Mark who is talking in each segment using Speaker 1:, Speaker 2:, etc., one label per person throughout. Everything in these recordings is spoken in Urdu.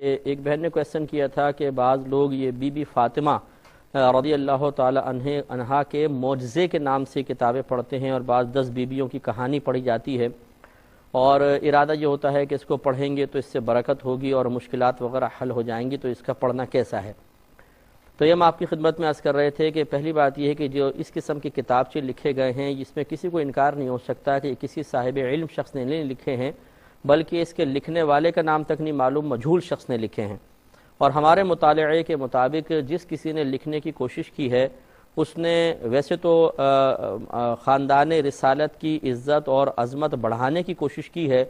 Speaker 1: ایک بہن نے کویسچن کیا تھا کہ بعض لوگ یہ بی بی فاطمہ رضی اللہ تعالی عنہا کے معجزے کے نام سے کتابیں پڑھتے ہیں، اور بعض 10 بیویوں کی کہانی پڑھی جاتی ہے، اور ارادہ یہ ہوتا ہے کہ اس کو پڑھیں گے تو اس سے برکت ہوگی اور مشکلات وغیرہ حل ہو جائیں گی، تو اس کا پڑھنا کیسا ہے؟ تو یہ ہم آپ کی خدمت میں عرض کر رہے تھے کہ پہلی بات یہ ہے کہ جو اس قسم کے کتابچے لکھے گئے ہیں، اس میں کسی کو انکار نہیں ہو سکتا کہ کسی صاحب علم شخص نے نہیں لکھے ہیں، بلکہ اس کے لکھنے والے کا نام تک نہیں معلوم، مجہول شخص نے لکھے ہیں۔ اور ہمارے مطالعے کے مطابق جس کسی نے لکھنے کی کوشش کی ہے، اس نے ویسے تو خاندان رسالت کی عزت اور عظمت بڑھانے کی کوشش کی ہے،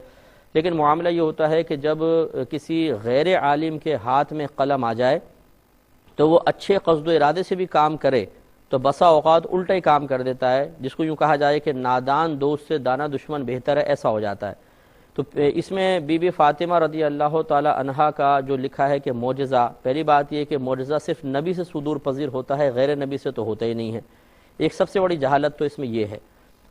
Speaker 1: لیکن معاملہ یہ ہوتا ہے کہ جب کسی غیر عالم کے ہاتھ میں قلم آ جائے تو وہ اچھے قصد و ارادے سے بھی کام کرے تو بسا اوقات الٹا ہی کام کر دیتا ہے، جس کو یوں کہا جائے کہ نادان دوست سے دانا دشمن بہتر ہے، ایسا ہو جاتا ہے۔ تو اس میں بی بی فاطمہ رضی اللہ تعالی عنہا کا جو لکھا ہے کہ معجزہ، پہلی بات یہ کہ معجزہ صرف نبی سے صدور پذیر ہوتا ہے، غیر نبی سے تو ہوتا ہی نہیں ہے، ایک سب سے بڑی جہالت تو اس میں یہ ہے۔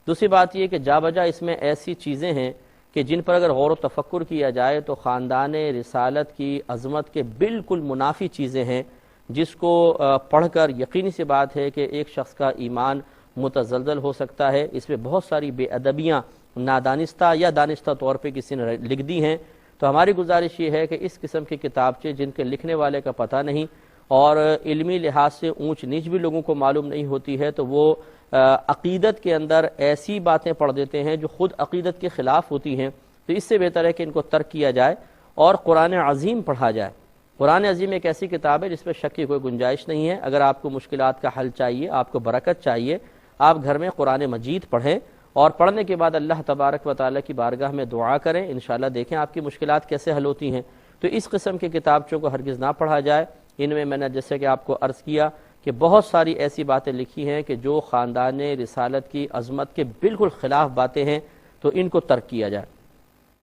Speaker 1: دوسری بات یہ کہ جا بجا اس میں ایسی چیزیں ہیں کہ جن پر اگر غور و تفکر کیا جائے تو خاندان رسالت کی عظمت کے بالکل منافی چیزیں ہیں، جس کو پڑھ کر یقینی سی بات ہے کہ ایک شخص کا ایمان متزلزل ہو سکتا ہے۔ اس میں بہت ساری بے ادبیاں نادانستہ یا دانستہ طور پہ کسی نے لکھ دی ہیں، تو ہماری گزارش یہ ہے کہ اس قسم کے کتابچے جن کے لکھنے والے کا پتہ نہیں اور علمی لحاظ سے اونچ نیچ بھی لوگوں کو معلوم نہیں ہوتی ہے، تو وہ عقیدت کے اندر ایسی باتیں پڑھ دیتے ہیں جو خود عقیدت کے خلاف ہوتی ہیں، تو اس سے بہتر ہے کہ ان کو ترک کیا جائے اور قرآن عظیم پڑھا جائے۔ قرآن عظیم ایک ایسی کتاب ہے جس میں شک کی کوئی گنجائش نہیں ہے۔ اگر آپ کو مشکلات کا حل چاہیے، آپ کو برکت چاہیے، آپ گھر میں قرآن مجید پڑھیں، اور پڑھنے کے بعد اللہ تبارک و تعالیٰ کی بارگاہ میں دعا کریں، انشاءاللہ دیکھیں آپ کی مشکلات کیسے حل ہوتی ہیں۔ تو اس قسم کے کتابچوں کو ہرگز نہ پڑھا جائے۔ ان میں نے جیسے کہ آپ کو عرض کیا کہ بہت ساری ایسی باتیں لکھی ہیں کہ جو خاندان رسالت کی عظمت کے بالکل خلاف باتیں ہیں، تو ان کو ترک کیا جائے۔